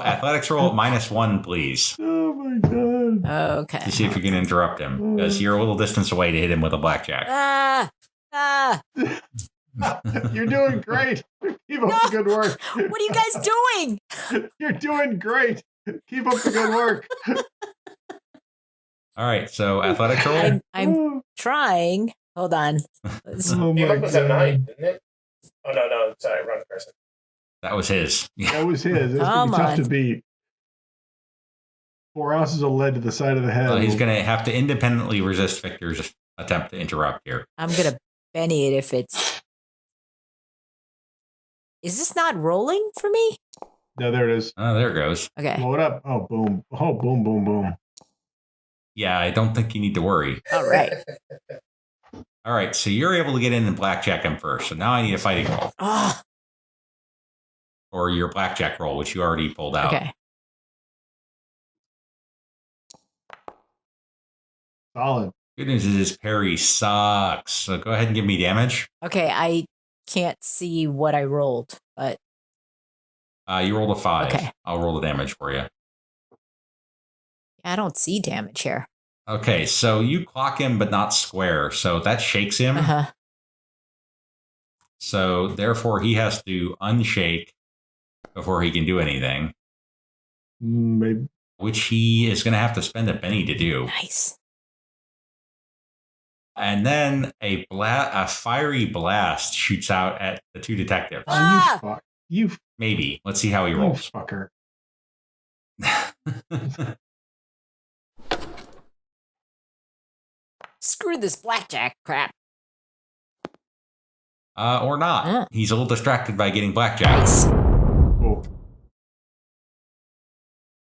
Speaker 2: -1, please.
Speaker 4: Oh my god.
Speaker 3: Okay.
Speaker 2: To see if you can interrupt him. Because you're a little distance away to hit him with a blackjack.
Speaker 3: Ah! Ah!
Speaker 4: You're doing great. Keep up the good work.
Speaker 3: What are you guys doing?
Speaker 4: You're doing great. Keep up the good work.
Speaker 2: All right, so athletics roll.
Speaker 3: I'm trying. Hold on.
Speaker 4: Oh
Speaker 5: Came
Speaker 4: my
Speaker 5: up with a 9,
Speaker 4: god.
Speaker 5: didn't it? Oh, no. Sorry, wrong person.
Speaker 2: That was his.
Speaker 4: That was his. It's
Speaker 3: Come
Speaker 4: gonna be tough
Speaker 3: on.
Speaker 4: to beat. 4 ounces of lead to the side of the head.
Speaker 2: Well, he's going to have to independently resist Victor's attempt to interrupt here.
Speaker 3: I'm gonna Benny it if it's. Is this not rolling for me?
Speaker 4: No, there it is.
Speaker 2: Oh, there it goes.
Speaker 3: Okay.
Speaker 4: Blow it up. Oh, boom. Oh, boom, boom, boom.
Speaker 2: Yeah, I don't think you need to worry.
Speaker 3: All right.
Speaker 2: All right, so you're able to get in and blackjack him first. So now I need a fighting roll.
Speaker 3: Oh,
Speaker 2: Or your blackjack roll, which you already pulled out.
Speaker 3: okay.
Speaker 4: Solid.
Speaker 2: Good news is parry sucks. So go ahead and give me damage.
Speaker 3: Okay, I can't see what I rolled, but
Speaker 2: You rolled a 5.
Speaker 3: Okay.
Speaker 2: I'll roll the damage for you.
Speaker 3: I don't see damage here.
Speaker 2: Okay, so you clock him, but not square. So that shakes him.
Speaker 3: Uh-huh.
Speaker 2: So therefore, he has to unshake before he can do anything,
Speaker 4: Maybe.
Speaker 2: which he is going to have to spend a penny to do.
Speaker 3: Nice.
Speaker 2: And then a fiery blast shoots out at the 2 detectives.
Speaker 4: Oh,
Speaker 3: Ah!
Speaker 4: you fuck. You
Speaker 2: Maybe. Let's see how he rolls.
Speaker 4: fucker.
Speaker 3: Screw this blackjack crap.
Speaker 2: Or not.
Speaker 3: Ah.
Speaker 2: He's a little distracted by getting blackjack.
Speaker 3: Nice.
Speaker 4: Oh,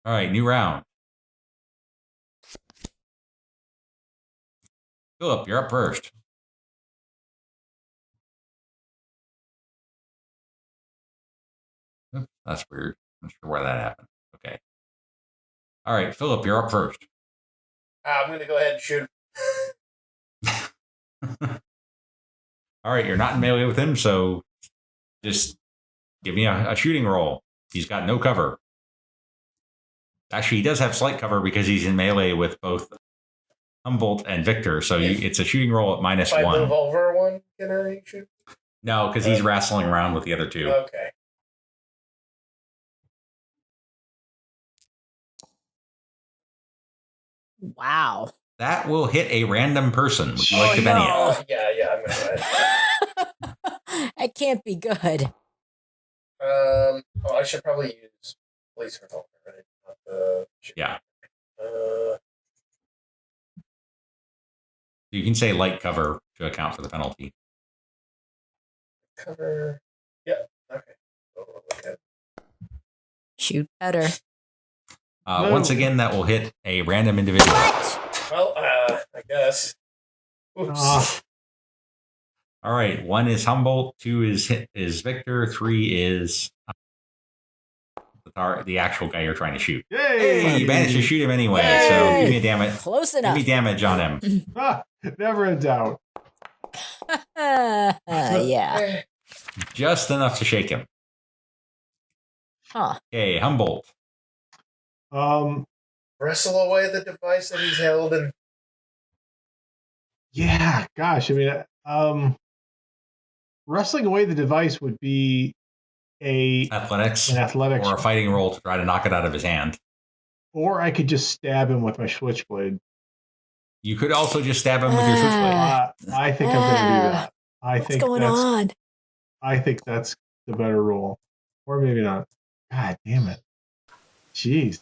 Speaker 2: All right, new round. Philip, you're up first. Oops, that's weird. Not sure why that happened. Okay. All right, Philip, you're up first.
Speaker 5: I'm going to go ahead and shoot.
Speaker 2: All right, you're not in melee with him, so just give me a shooting roll. He's got no cover. Actually, he does have slight cover because he's in melee with both Humboldt and Victor, so it's a shooting roll at
Speaker 5: If I move
Speaker 2: -1.
Speaker 5: over one, can I shoot?
Speaker 2: No, because he's wrestling around with the other 2.
Speaker 5: Okay.
Speaker 3: Wow.
Speaker 2: That will hit a random person. Would you like to Benny it?
Speaker 5: Oh, yeah, I'm going to go ahead.
Speaker 3: That can't be good.
Speaker 5: I should probably use police revolver, right? Not the
Speaker 2: Yeah. You can say light cover to account for the penalty.
Speaker 5: Cover. Yeah. Okay. Okay.
Speaker 3: Shoot better.
Speaker 2: Once again, that will hit a random individual.
Speaker 3: What?
Speaker 5: Well, I guess. Oops.
Speaker 4: Ah.
Speaker 2: All right, 1 is Humboldt, 2 is Victor, 3 is the actual guy you're trying to shoot.
Speaker 4: Yay!
Speaker 2: Hey, you managed to shoot him anyway,
Speaker 3: Yay!
Speaker 2: so give me a damage.
Speaker 3: Close
Speaker 2: Give
Speaker 3: enough.
Speaker 2: me damage on him.
Speaker 4: Ah, never in doubt.
Speaker 3: Yeah.
Speaker 2: Just enough to shake him.
Speaker 3: Huh.
Speaker 2: Okay, Humboldt.
Speaker 5: Wrestle away the device that he's held and
Speaker 4: Yeah, gosh. I mean, wrestling away the device would be
Speaker 2: Athletics.
Speaker 4: an athletics,
Speaker 2: Or a fighting roll to try to knock it out of his hand.
Speaker 4: or I could just stab him with my switchblade.
Speaker 2: You could also just stab him with your switchblade.
Speaker 4: I think I'm going to do that.
Speaker 3: What's going on?
Speaker 4: I think that's the better rule, or maybe not. God damn it! Jeez.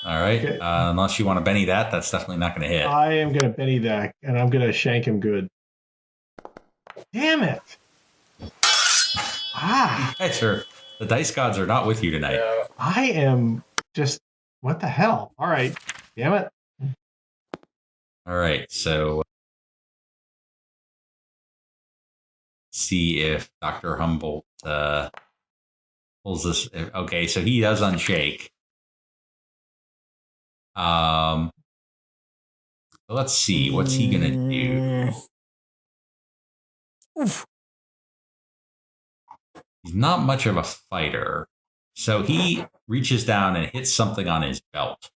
Speaker 2: All right.
Speaker 4: Okay.
Speaker 2: Unless you want to Benny that, that's definitely not going to hit.
Speaker 4: I am going to Benny that, and I'm going to shank him good. Damn it! Ah,
Speaker 2: The dice gods are not with you tonight.
Speaker 5: Yeah.
Speaker 4: I am just, what the hell? All right. Damn it.
Speaker 2: All right, so see if Dr. Humboldt pulls this. Okay, so he does unshake. Let's see, what's he gonna do?
Speaker 3: Oof.
Speaker 2: He's not much of a fighter, so he reaches down and hits something on his belt.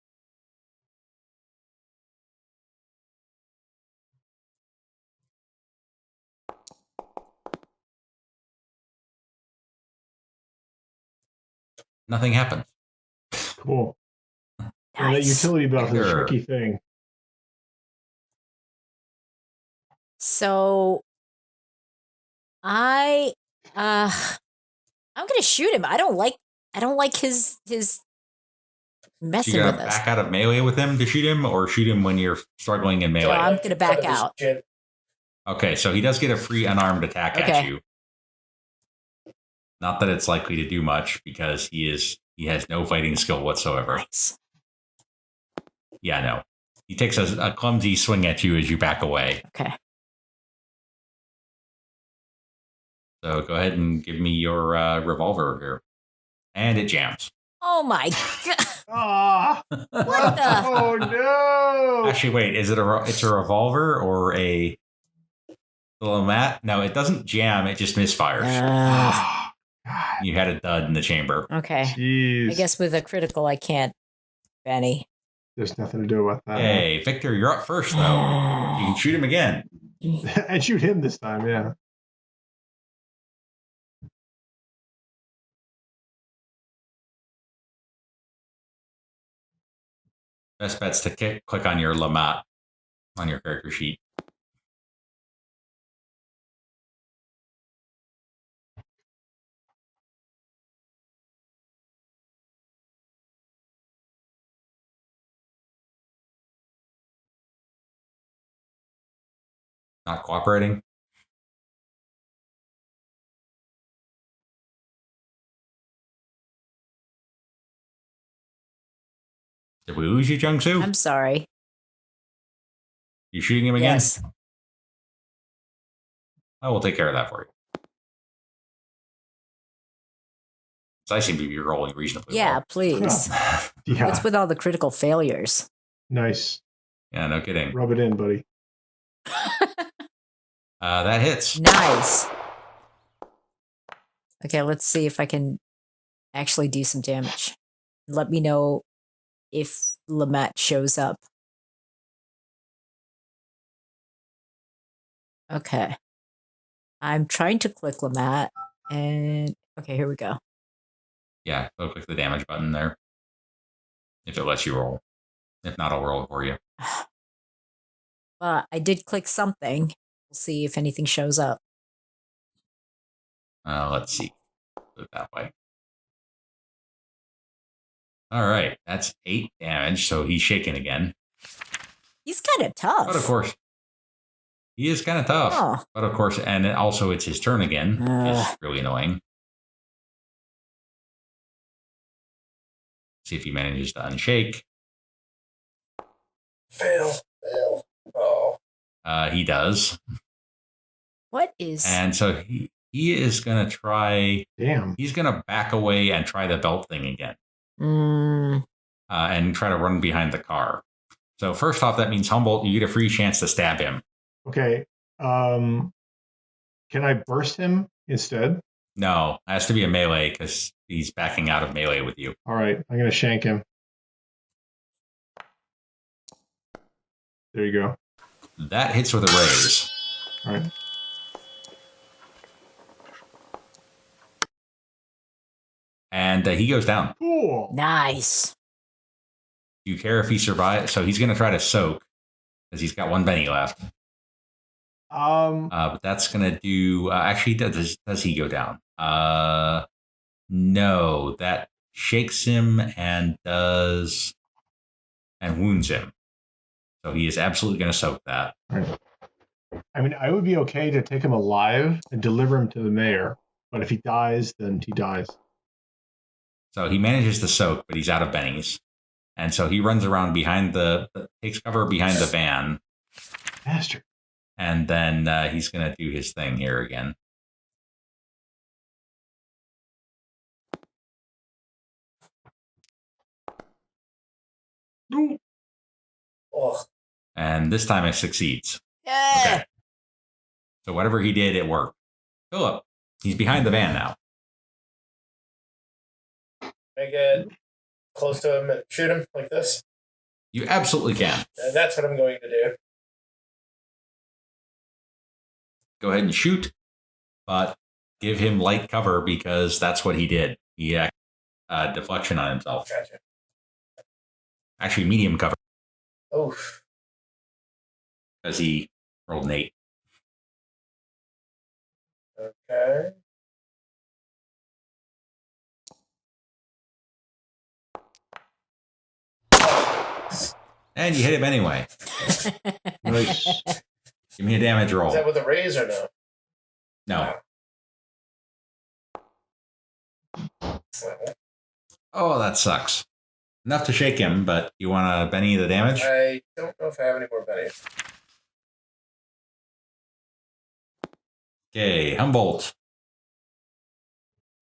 Speaker 2: Nothing happened.
Speaker 4: Cool. Yeah, that
Speaker 3: Nice.
Speaker 4: utility belt is a
Speaker 2: Victor.
Speaker 4: tricky thing.
Speaker 3: So I'm gonna shoot him. I don't like his
Speaker 2: You're
Speaker 3: messing
Speaker 2: gonna
Speaker 3: with us.
Speaker 2: back out of melee with him to shoot him, or shoot him when you're struggling in
Speaker 3: No,
Speaker 2: melee?
Speaker 3: I'm gonna back out.
Speaker 2: Okay, so he does get a free unarmed attack at
Speaker 3: Okay.
Speaker 2: you. Not that it's likely to do much because he has no fighting skill whatsoever.
Speaker 3: Nice.
Speaker 2: Yeah, no. He takes a clumsy swing at you as you back away.
Speaker 3: Okay.
Speaker 2: So go ahead and give me your revolver here. And it jams.
Speaker 3: Oh my god.
Speaker 4: Ah,
Speaker 3: What the?
Speaker 4: oh no.
Speaker 2: Actually, wait, is it it's a revolver or a mat? No, it doesn't jam, it just misfires.
Speaker 4: Ah, God,
Speaker 2: You had a dud in the chamber.
Speaker 3: Okay.
Speaker 4: jeez.
Speaker 3: I guess with a critical, I can't, Benny.
Speaker 4: There's nothing to do about that.
Speaker 2: Hey, Victor, you're up first, though. You can shoot him again.
Speaker 4: And shoot him this time, yeah.
Speaker 2: Best bet's to click on your Lamat on your character sheet. Not cooperating. Did we lose you, Jung Soo?
Speaker 3: I'm sorry.
Speaker 2: You shooting him again?
Speaker 3: Yes.
Speaker 2: I will take care of that for you. So I seem to be rolling reasonably
Speaker 3: Yeah,
Speaker 2: well.
Speaker 3: please.
Speaker 4: Yeah.
Speaker 3: What's with all the critical failures?
Speaker 4: Nice.
Speaker 2: Yeah, no kidding.
Speaker 4: Rub it in, buddy.
Speaker 2: That hits.
Speaker 3: Nice. Okay, let's see if I can actually do some damage. Let me know if Lamat shows up. Okay. I'm trying to click Lamat, and okay, here we go.
Speaker 2: Yeah, go click the damage button there. If it lets you roll. If not, I'll roll it for you.
Speaker 3: I did click something. We'll see if anything shows up.
Speaker 2: Let's see. Do it that way. All right, that's 8 damage, so he's shaken again.
Speaker 3: He's kind of tough.
Speaker 2: But of course, he is kind of tough.
Speaker 3: Oh.
Speaker 2: But of course, and also it's his turn again. It's
Speaker 3: Ugh.
Speaker 2: really annoying. See if he manages to unshake.
Speaker 5: Fail. Oh.
Speaker 2: He does.
Speaker 3: What is?
Speaker 2: And so he is going to try.
Speaker 4: Damn.
Speaker 2: He's going to back away and try the belt thing again.
Speaker 3: Mm,
Speaker 2: And try to run behind the car. So first off, that means Humboldt, you get a free chance to stab him.
Speaker 4: Okay. Can I burst him instead?
Speaker 2: No, it has to be a melee because he's backing out of melee with you.
Speaker 4: All right. I'm going to shank him. There you go.
Speaker 2: That hits with a raise.
Speaker 4: All right.
Speaker 2: And he goes down.
Speaker 4: Cool.
Speaker 3: nice.
Speaker 2: Do you care if he survives? So he's going to try to soak because he's got 1 penny left. But that's going to do... actually, does he go down? No, that shakes him and wounds him. So he is absolutely going to soak that.
Speaker 4: All right. I mean, I would be okay to take him alive and deliver him to the mayor. But if he dies, then he dies.
Speaker 2: So he manages to soak, but he's out of bennies. And so he runs around takes cover behind the van.
Speaker 4: Bastard.
Speaker 2: And then he's going to do his thing here again.
Speaker 4: No.
Speaker 5: Oh,
Speaker 2: And this time it succeeds.
Speaker 3: Yeah.
Speaker 2: Okay. So whatever he did, it worked. Philip, he's behind the van now.
Speaker 5: can I get close to him and shoot him like this?
Speaker 2: You absolutely can.
Speaker 5: And that's what I'm going to do.
Speaker 2: Go ahead and shoot, but give him light cover because that's what he did. He had deflection on himself.
Speaker 5: Gotcha.
Speaker 2: Actually, medium cover
Speaker 5: Oof.
Speaker 2: because he rolled an 8.
Speaker 5: Okay.
Speaker 2: And you hit him anyway.
Speaker 4: Nice.
Speaker 2: Give me a damage roll.
Speaker 5: Is that with a raise or no?
Speaker 2: No.
Speaker 5: Well,
Speaker 2: Oh, that sucks. Enough to shake him, but you want to Benny the damage?
Speaker 5: I don't know if I have any more bennies.
Speaker 2: Okay, Humboldt.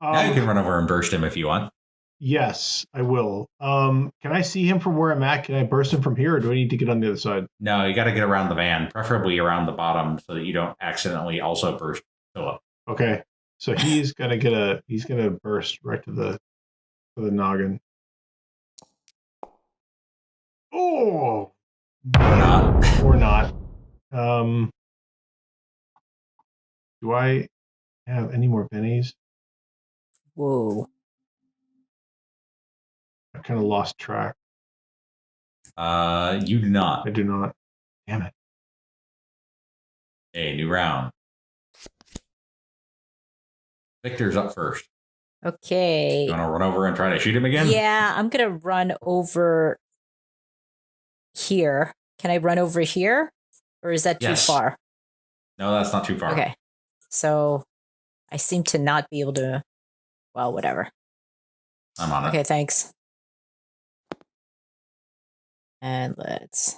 Speaker 2: Now you can run over and burst him if you want.
Speaker 4: Yes, I will. Can I see him from where I'm at? Can I burst him from here, or do I need to get on the other side?
Speaker 2: No, you got to get around the van, preferably around the bottom, so that you don't accidentally also burst Philip.
Speaker 4: Okay. So he's gonna burst right to the noggin. Oh,
Speaker 2: Or not.
Speaker 4: or not. Do I have any more bennies?
Speaker 3: Whoa.
Speaker 4: I kind of lost track.
Speaker 2: You do not.
Speaker 4: I do not. Damn it.
Speaker 2: Okay, new round. Victor's up first.
Speaker 3: Okay.
Speaker 2: You want to run over and try to shoot him again?
Speaker 3: Yeah, I'm going to run over here. Can I run over here? Or is that too
Speaker 2: Yes.
Speaker 3: far?
Speaker 2: No, that's not too far.
Speaker 3: Okay. So I seem to not be able to. Well, whatever.
Speaker 2: I'm on it.
Speaker 3: Okay, thanks. And let's.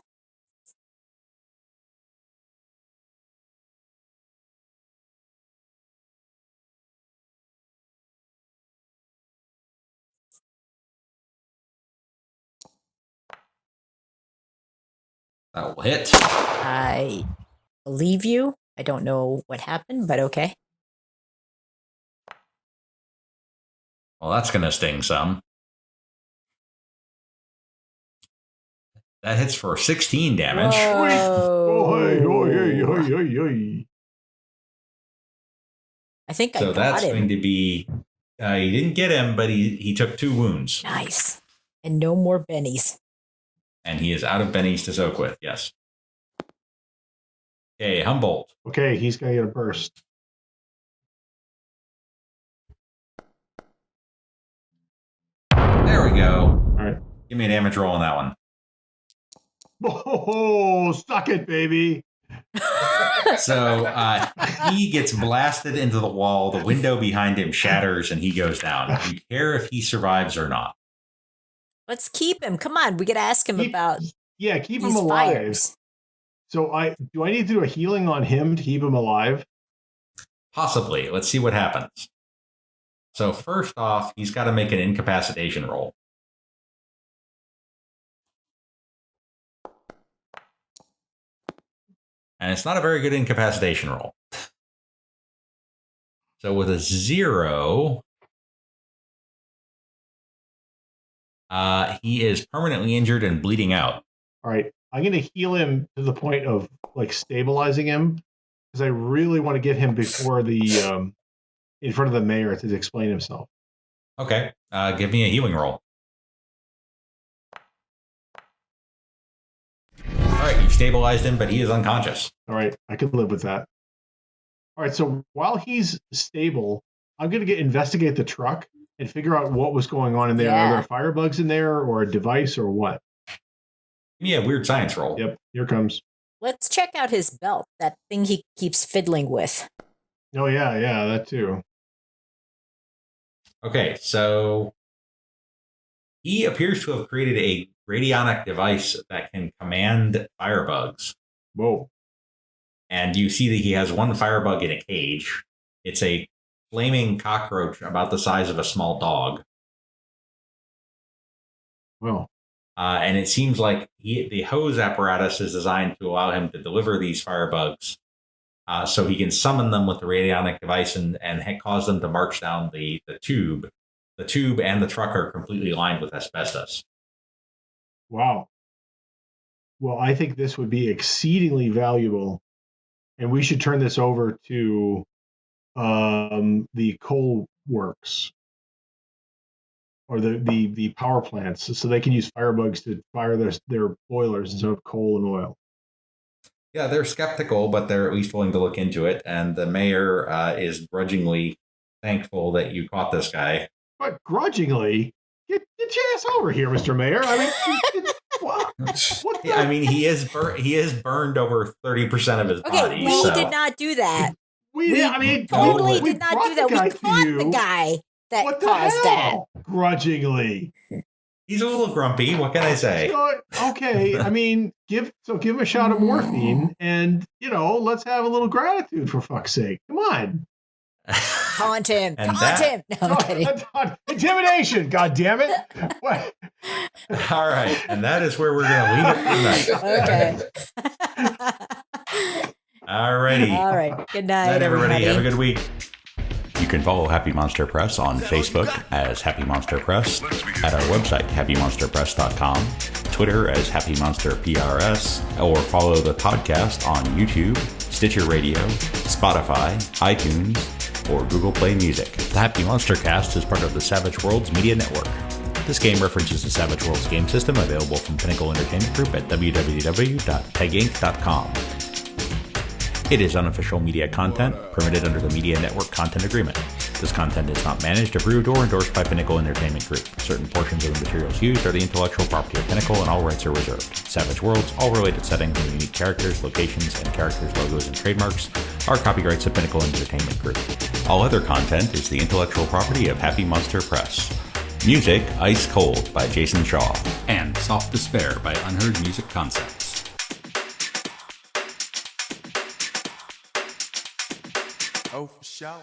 Speaker 2: That will hit.
Speaker 3: I believe you. I don't know what happened, but okay.
Speaker 2: Well, that's going to sting some. That hits for 16 damage.
Speaker 4: Oh, hey, oh, hey, hey, hey, hey.
Speaker 3: I think I
Speaker 2: So
Speaker 3: got
Speaker 2: that's
Speaker 3: him.
Speaker 2: going to be. You didn't get him, but he took 2 wounds.
Speaker 3: Nice. And no more bennies.
Speaker 2: And he is out of bennies to soak with. Yes. Okay, Humboldt.
Speaker 4: Okay, he's gonna get a burst.
Speaker 2: There we go.
Speaker 4: All right.
Speaker 2: Give me a damage roll on that one.
Speaker 4: Oh, suck it, baby.
Speaker 2: So he gets blasted into the wall. The window behind him shatters and he goes down. Do you care if he survives or not?
Speaker 3: Let's keep him. Come on, we gotta ask him about
Speaker 4: Keep him
Speaker 3: these
Speaker 4: alive.
Speaker 3: fires.
Speaker 4: So I need to do a healing on him to keep him alive?
Speaker 2: Possibly. Let's see what happens. So first off, he's got to make an incapacitation roll. And it's not a very good incapacitation roll. So with a 0, he is permanently injured and bleeding out.
Speaker 4: All right. I'm gonna heal him to the point of like stabilizing him because I really want to get him before the in front of the mayor to explain himself.
Speaker 2: Okay, give me a healing roll. All right, you've stabilized him, but he is unconscious.
Speaker 4: All right, I can live with that. All right, so while he's stable, I'm going to investigate the truck and figure out what was going on in there.
Speaker 3: Yeah.
Speaker 4: Are there firebugs in there or a device or what?
Speaker 2: Give me a weird science roll.
Speaker 4: Yep, here comes.
Speaker 3: Let's check out his belt, that thing he keeps fiddling with.
Speaker 4: Oh, yeah, that too.
Speaker 2: Okay, so he appears to have created a radionic device that can command firebugs.
Speaker 4: Whoa.
Speaker 2: And you see that he has one firebug in a cage. It's a flaming cockroach about the size of a small dog.
Speaker 4: Well,
Speaker 2: And it seems like the hose apparatus is designed to allow him to deliver these firebugs so he can summon them with the radionic device and cause them to march down the tube. The tube and the truck are completely lined with asbestos.
Speaker 4: wow. Well, I think this would be exceedingly valuable, and we should turn this over to the coal works or the power plants, so they can use firebugs to fire their boilers instead of coal and oil.
Speaker 2: Yeah, they're skeptical, but they're at least willing to look into it. And the mayor is grudgingly thankful that you caught this guy.
Speaker 4: But grudgingly, get your ass over here, Mr. Mayor. I mean, what the?
Speaker 2: I mean, he is burned over 30% of his
Speaker 3: Okay,
Speaker 2: body.
Speaker 3: we
Speaker 2: so.
Speaker 3: did not do that.
Speaker 4: We
Speaker 3: Totally
Speaker 4: we
Speaker 3: did not
Speaker 4: brought
Speaker 3: do that.
Speaker 4: the guy
Speaker 3: We
Speaker 4: to
Speaker 3: caught
Speaker 4: you.
Speaker 3: the guy that
Speaker 4: What the
Speaker 3: caused that.
Speaker 4: hell? Grudgingly.
Speaker 2: He's a little grumpy. What can I say?
Speaker 4: So, okay, I mean, give him a shot of morphine, and let's have a little gratitude for fuck's sake. Come on.
Speaker 3: Taunt him.
Speaker 2: And
Speaker 3: Taunt him. No, I'm kidding.
Speaker 4: Intimidation. God damn it. What?
Speaker 2: All right, and that is where we're going to leave it tonight.
Speaker 3: Okay.
Speaker 2: All righty.
Speaker 3: All right. Good night,
Speaker 2: Night, everybody.
Speaker 3: everybody.
Speaker 2: Have a good week. You can follow Happy Monster Press on Facebook as Happy Monster Press, at our website, happymonsterpress.com, Twitter as Happy Monster PRS, or follow the podcast on YouTube, Stitcher Radio, Spotify, iTunes, or Google Play Music. The Happy Monster Cast is part of the Savage Worlds Media Network. This game references the Savage Worlds game system available from Pinnacle Entertainment Group at www.peginc.com. It is unofficial media content permitted under the Media Network Content Agreement. This content is not managed, approved, or endorsed by Pinnacle Entertainment Group. Certain portions of the materials used are the intellectual property of Pinnacle and all rights are reserved. Savage Worlds, all related settings and unique characters, locations, and characters, logos, and trademarks are copyrights of Pinnacle Entertainment Group. All other content is the intellectual property of Happy Monster Press. Music, Ice Cold by Jason Shaw. And Soft Despair by Unheard Music Concepts.
Speaker 6: Oh, for sure.